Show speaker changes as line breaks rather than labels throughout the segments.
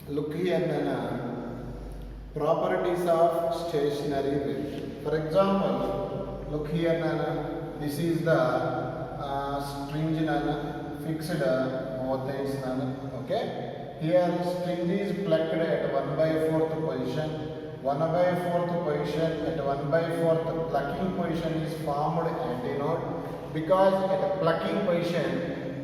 Look here, Nana. Properties of stationary wave. For example, look here, Nana. This is the string, Nana. Fixed both ends, Nana. Okay. Here string is plucked at 1/4 position. 1/4 position at 1/4 plucking position is formed antinode, because at plucking position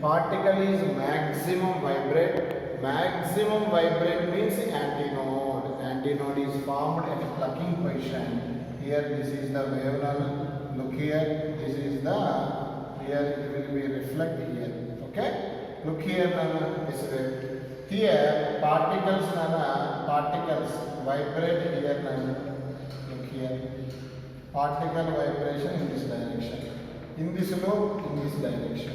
particle is maximum vibrate. Maximum vibrate means antinode. Antinode is formed at plucking position. Here this is the wave null. Look here, this is the, here it will be reflect here. Okay, look here, Nana, this wave. Here particles, Nana, particles vibrate here, Nana. Look here, particle vibration in this direction, in this loop, in this direction.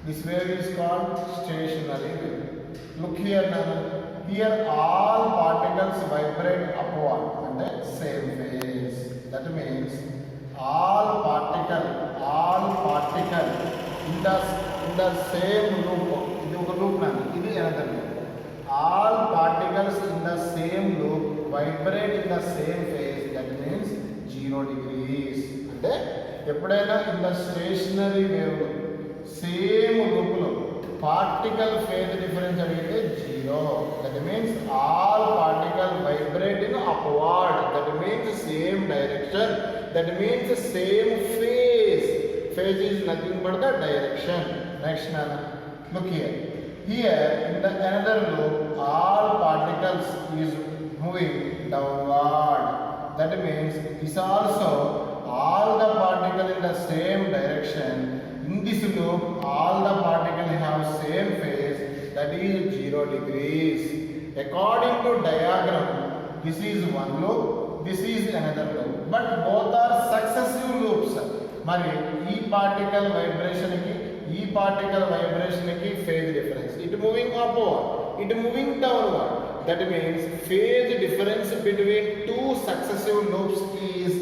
This wave is called stationary wave. Look here, Nana. Here all particles vibrate upward and the same phase. That means all particle in the same loop. This is loop, Nana. This is another loop. All particles in the same loop vibrate in the same phase. That means 0 degrees. And ఎప్పుడైనా in the stationary wave same లూప్లో particle phase difference అడిగితే 0. That means all particle vibrate in upward. That means same direction. That means same phase. Phase is nothing but the direction. Next నాన్న, look here. Here in the another loop all particles is moving downward. That means this also all the particle in the same direction. In this loop all the particles have same phase, that is 0 degrees. According to diagram, this is one loop, this is another loop, but both are successive loops. Mari ee particle vibration ki phase difference, it moving upward, it moving downward. That means phase difference between two successive loops is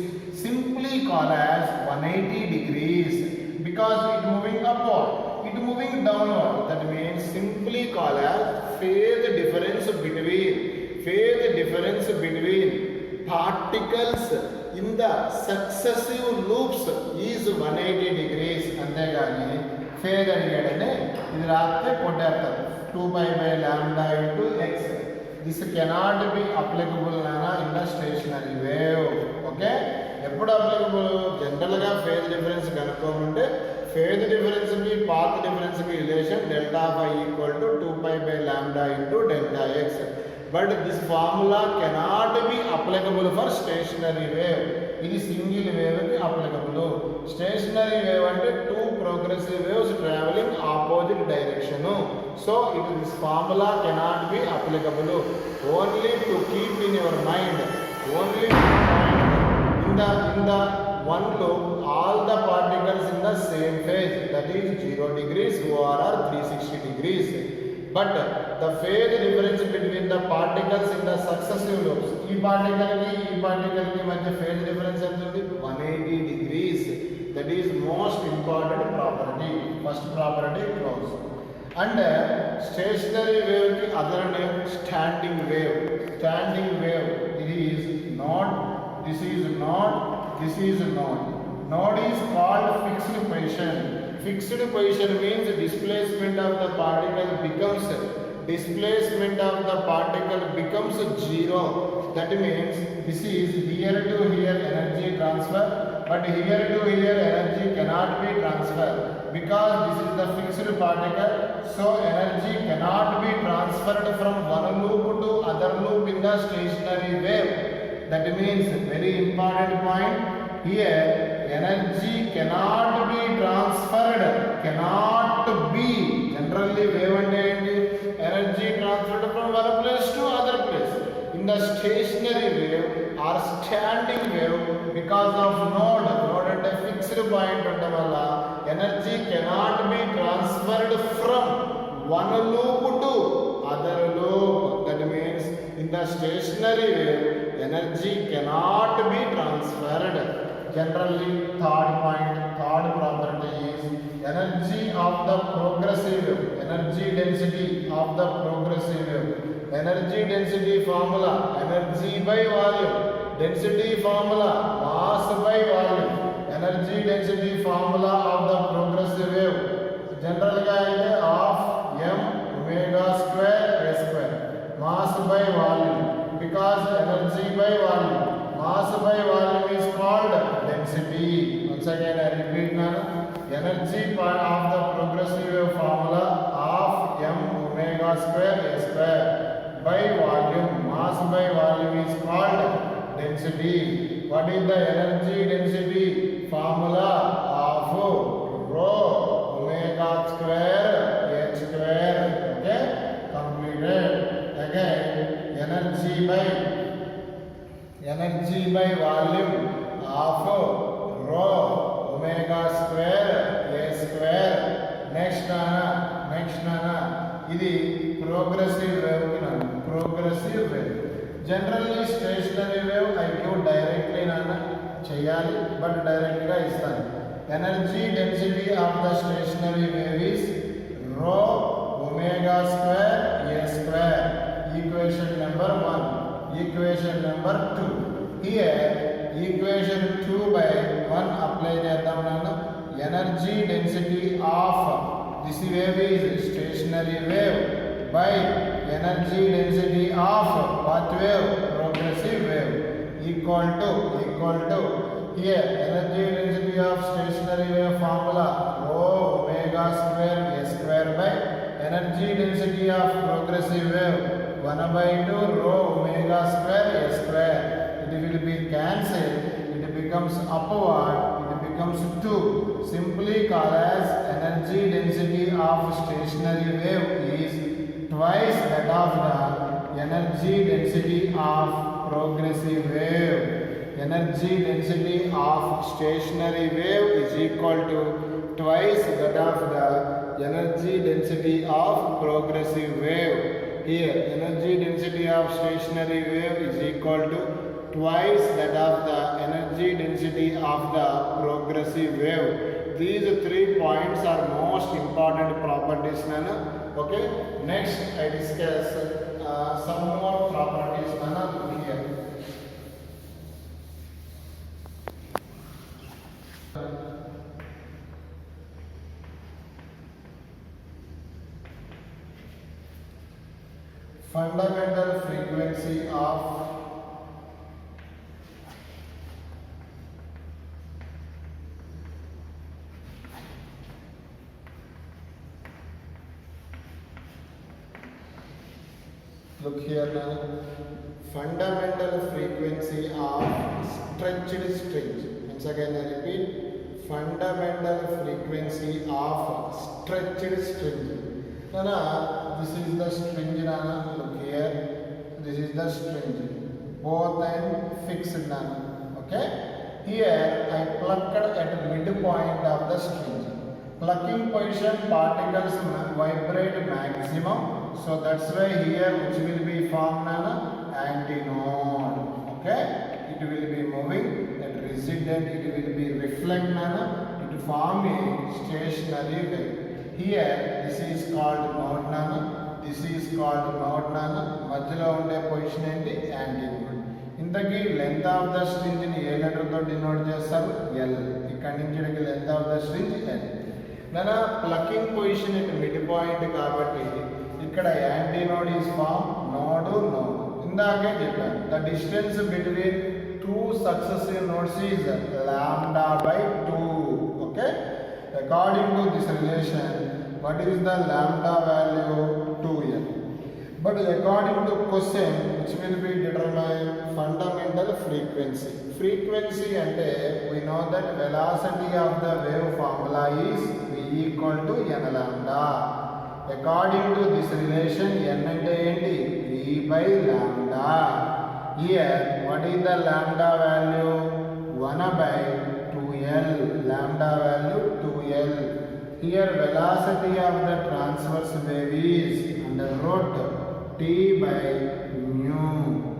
simply called as 180 degrees. Because it moving upward, it moving downward, that means simply called as phase difference between particles in the successive loops is 180 degrees. అంతేగాని phase అడిగాడనే ఇది రాస్తే కొట్టేస్తారు 2π/λ into x. This cannot be applicable in the stationary wave. Okay, ఎప్పుడు applicable? జనరల్గా phase difference కనుక్కోమంటే phase డిఫరెన్స్కి path డిఫరెన్స్కి relation ∆φ = 2π/λ into ∆x. But this formula cannot be applicable for stationary wave. ఇది సింగిల్ వేవ్కి అప్లికబుల్. స్టేషనరీ వేవ్ అంటే 2 progressive waves travelling opposite direction. So this formula cannot be applicable. Only to keep in your mind, only in the one loop all the particles in the same phase, that is 0 degrees or 360 degrees. But the phase difference between the particles in the successive loops, ee particle ki madhya phase difference entundi 180 degrees. That is most important property. First property close. And stationary wave ki other name standing wave. Standing wave, it is not, this is not, this is not. Node is called fixed position. Fixed position means displacement of the particle becomes 0. That means this is here to here energy transfer, but here to here energy cannot be transferred because this is the fixed particle. So energy cannot be transferred from one loop to other loop in the stationary wave. That means very important point here, energy cannot be transferred, cannot be. Generally wave ante energy transferred from one place to other place. In the stationary wave or standing wave, because of node at a fixed point undam valla energy cannot be transferred from one loop to other loop. That means in the stationary wave energy cannot be transferred. Generally third property is energy of the progressive wave. Energy energy density of the progressive wave. Energy density formula, energy by volume. Density formula, mass by volume. Energy density formula of the progressive wave. General ga ide half m omega square a square. Mass by volume, because energy by volume. Mass by volume is called density. Once again I repeat now. Energy part of the progressive wave formula half m omega square a square by volume. Mass by volume is called density. What is the energy density formula? Half rho omega square h square. Okay, completed. Again, energy by volume half rho omega square a square. Next nana ఇది progressive wave nana. Progressive wave. Generally stationary wave I give directly nana cheyali, but direct ga istanu. Energy density of the stationary wave is rho omega square a square. Equation number 1. Equation number 2. Here equation 2 by 1 apply chedam nana. Energy density of this wave is stationary wave by energy density of what wave? Progressive wave equal to here energy density of stationary wave formula rho omega square a square by energy density of progressive wave 1 by 2 rho omega square a square. It will be cancelled. It becomes upward. It becomes 2. Simply called as energy density of stationary wave is twice that of the energy density of progressive wave. Energy density of stationary wave is equal to twice that of the energy density of progressive wave. Here energy density of stationary wave is equal to twice that of the energy density of the progressive wave. These 3 points are most important properties nana. Okay, next I discuss some more properties nana here. Fundamental frequency of look here now. Fundamental frequency of stretched string. Once again I repeat. Fundamental frequency of stretched string. Nana, this is the string nana. Look here. This is the string. Both end fixed nana. Okay. Here I plucked at midpoint of the string. Plucking position particles vibrate maximum. So that's why here which will be formed nana? Antinode. Okay. It will be moving at resident. It will be reflect nana. It form a stationary wave. Here this is called mode nana. This is called mode nana. మధ్యలో ఉండే position ఏంటి? Antinode. ఇంతకీ length of the string ని ఏ letter తో denote చేస్తారు? L. ఇక్కడి నుంచి ఇక్కడికి length of the string L. ననా plucking position it mid point కాబట్టి ఇక్కడ యాంటీనోడ్ ఈస్ ఫార్మ్ నోడ్. ఇందాకే చెప్పాను the distance between 2 successive nodes is lambda by 2. Okay, according to this relation, what is the lambda value? 2l. But according to question, which will be determined fundamental frequency. Frequency ante we know that velocity of the wave formula is v equal to n lambda. According to this relation, n ante enti? V by lambda. Here what is the lambda value? 1 by 2l. Lambda value 2l. Here velocity of the transverse wave is under root t by mu.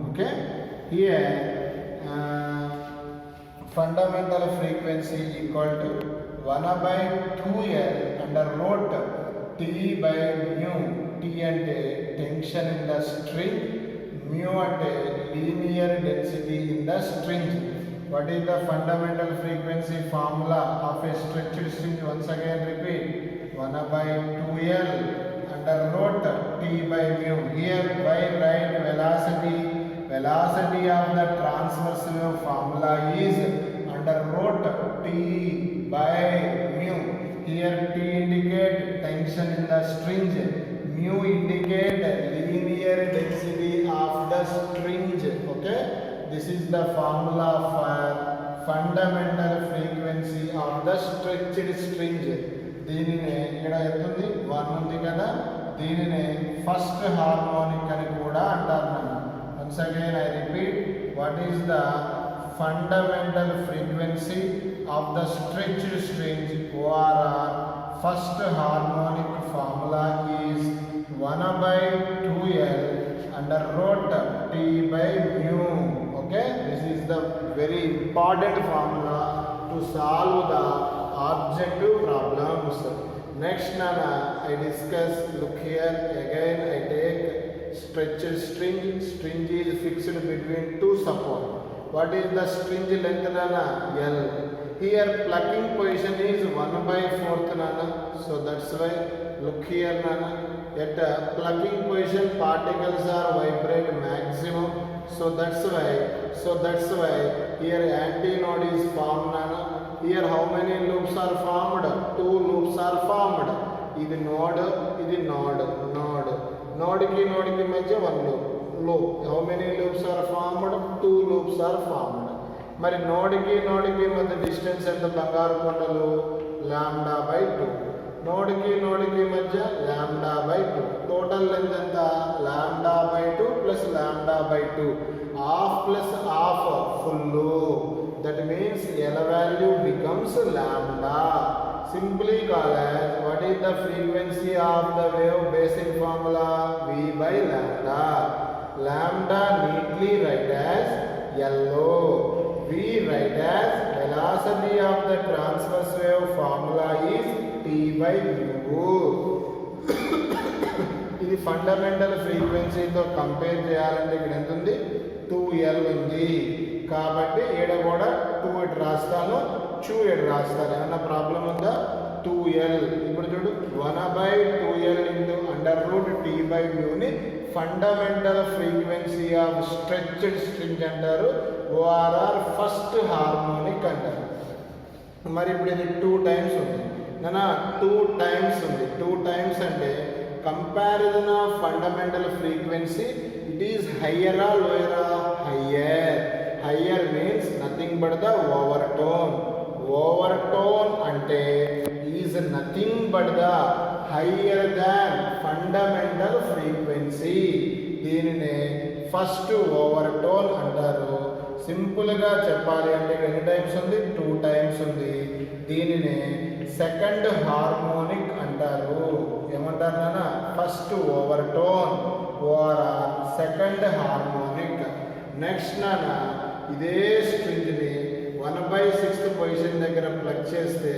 Okay. Here fundamental frequency equal to 1 by 2l under root T by mu. T అంటే tension in the string, mu అంటే linear density in the string. What is the fundamental frequency formula of a stretched string? Once again repeat, 1 by 2L under root T by mu. Here y write velocity. Velocity of the transverse wave formula is under root T by mu. Here T indicate tension in the string, mu indicate linear density of the string. Okay, this is the formula for fundamental frequency of the stretched string. దీనినే ఇక్కడ ఎత్తుంది 1 ఉంది కదా, దీనినే first harmonic అని కూడా అంటారు. Once again I repeat, what is the fundamental frequency of the stretched strings? ORR first harmonic formula is 1 by 2L under root T by mu. Okay, this is the very important formula to solve the objective problems. Next Nana, I discuss, look here again I take stretched string. String is fixed between two support. What is the string length Nana? L. Here plucking position is 1 by 4th Nana. So that's why look here Nana. At plucking position particles are vibrate maximum. So that's why here antinode is formed Nana. Here how many loops are formed? 2 loops are formed. ఇది node, ఇది node. Node ki మధ్య 1 loop. How many loops are formed? 2 loops are formed. మరి node ki మధ్య distance ఎంత? బంగారు కొండలు lambda by 2. node ki మధ్య lambda by 2. Total length ఎంత? Lambda by 2 plus lambda by 2. Half plus half full. That means L value becomes lambda. Simply call as, what is the frequency of the wave? Basic formula V by lambda. Lambda neatly write as LO. V write as velocity of the transverse wave formula is T by mu. ఇది fundamental ఫ్రీక్వెన్సీతో compare చేయాలంటే ఇక్కడ ఎంత ఉంది? 2L ఉంది. కాబట్టి ఈడ కూడా 2 ఇటు రాస్తాను, 2 ఇటు రాస్తాను. ఏమన్నా ప్రాబ్లం ఉందా? 2L. ఇప్పుడు చూడు, 1 by 2L into under root T by ని fundamental frequency of stretched string అంటారు. ORR ఫస్ట్ హార్మోనిక్ అంటారు. మరి ఇప్పుడు ఇది 2 టైమ్స్ ఉంది నాన్న, 2 టైమ్స్ ఉంది. 2 టైమ్స్ అంటే comparison of fundamental frequency, it is హయ్యరా లోయరా? Higher. Higher means nothing but the overtone. Overtone ante is nothing but the higher than fundamental frequency. దీనినే ఫస్ట్ ఓవర్టోన్ అంటారు. సింపుల్గా చెప్పాలి అంటే ఎన్ని టైమ్స్ ఉంది? 2 టైమ్స్ ఉంది. దీనినే సెకండ్ హార్మోనిక్ అంటారు. ఏమంటారు నాన్న? First overtone ORR second harmonic. Next నాన్న, ఇదే స్ట్రింగ్ని 1/6 పొజిషన్ దగ్గర ప్లగ్ చేస్తే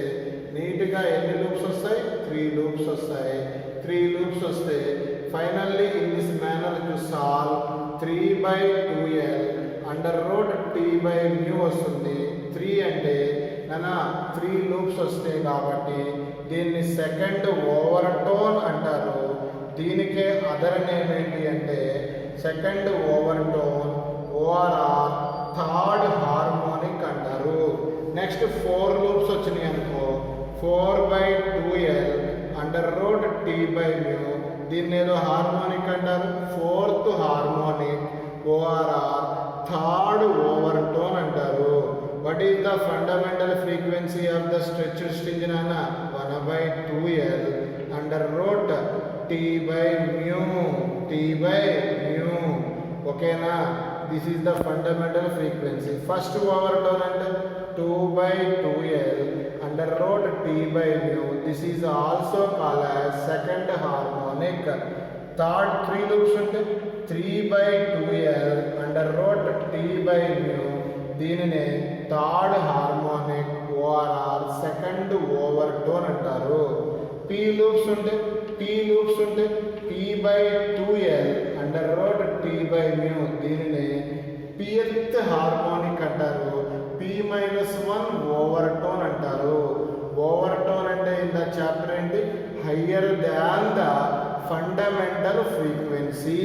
నీట్గా ఎన్ని లూప్స్ వస్తాయి? 3 లూప్స్ వస్తాయి. 3 లూప్స్ వస్తే finally in this manner to solve 3 by 2L under root T by mu వస్తుంది. 3 అంటే నాన్న 3 లూప్స్ వస్తాయి కాబట్టి దీన్ని సెకండ్ ఓవర్టోన్ అంటారు. దీనికే అదర్ నేమ్ ఏంటి అంటే second overtone ORR third harmonic అంటారు. నెక్స్ట్ 4 లూప్స్ వచ్చినాయి అనుకో, 4 by 2L under root T by mu. దీన్ని ఏదో హార్మోనిక్ అంటారు. 4th harmonic ORR third overtone అంటారు. What is the fundamental frequency of the stretched string nana? 1 by 2L under root T by mu. T by mu. Okay na? This is the fundamental frequency. First overtone under 2 by 2L under root T by mu. This is also called as second harmonic. Third 3 loops under 3 by 2L under root T by mu. దీనినే third harmonic ORR second overtone అంటారు. P loops ఉంటే T loops ఉంటే P/2L under root T/μ దీనిని pth harmonic అంటారు. P-1 over tone అంటారు. Over tone అంటే in the chapter ఏంటి, higher than the fundamental frequency.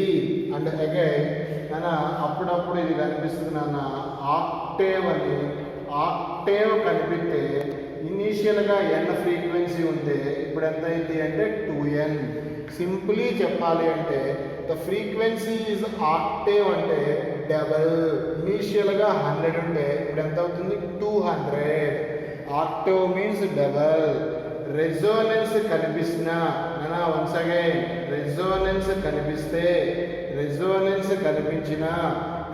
And again నాన్న అప్పుడప్పుడు ఇది కనిపిస్తుంది నాన్న ఆక్టేవ్ అని. ఆక్టేవ్ కనిపిస్తే ఇనీషియల్గా n ఫ్రీక్వెన్సీ ఉంటే ఇప్పుడు ఎంత అయింది అంటే 2n. సింప్లీ చెప్పాలి అంటే ద ఫ్రీక్వెన్సీ ఈజ్ ఆక్టేవ్ అంటే డబల్. ఇనీషియల్గా 100 ఉంటే ఇప్పుడు ఎంత అవుతుంది 200. Octave means double. రెజోనెన్స్ కనిపిస్తున్నా నాన్న వన్స్ అగైన్ రెజోనెన్స్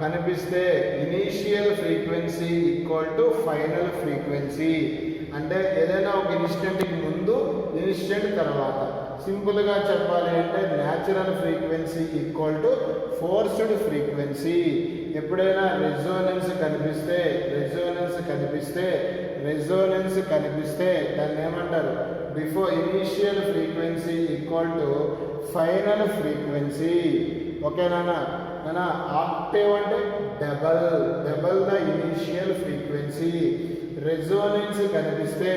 కనిపిస్తే initial frequency equal to final frequency. అంటే ఏదైనా ఒక ఇన్స్టెంట్కి ముందు ఇన్స్టెంట్ తర్వాత. సింపుల్గా చెప్పాలి అంటే natural frequency equal to forced frequency. ఎప్పుడైనా రెజోనెన్స్ కనిపిస్తే దాన్ని ఏమంటారు, before initial frequency equal to final frequency. ఓకేనా నాన్న? ఆక్టేవ్ అంటే double the initial frequency. Resonance కనిపిస్తే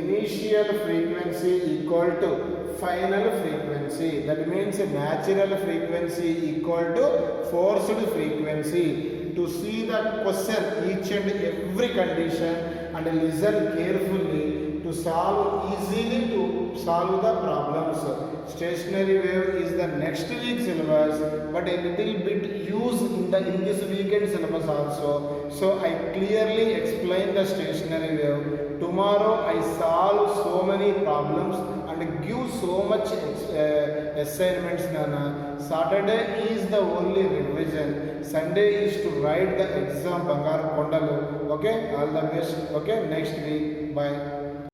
initial frequency equal to final frequency. That means natural frequency equal to forced frequency. To see the question each and every condition and listen carefully to easily solve the problems. Stationary wave is the next week syllabus, but a little bit used in this weekend syllabus also. So I clearly explain the stationary wave. Tomorrow I solve so many problems and give so much assignments nana. Saturday is the only revision. Sunday is to write the exam Bangar Kondalu. Okay, all the best. Okay, next week. Bye.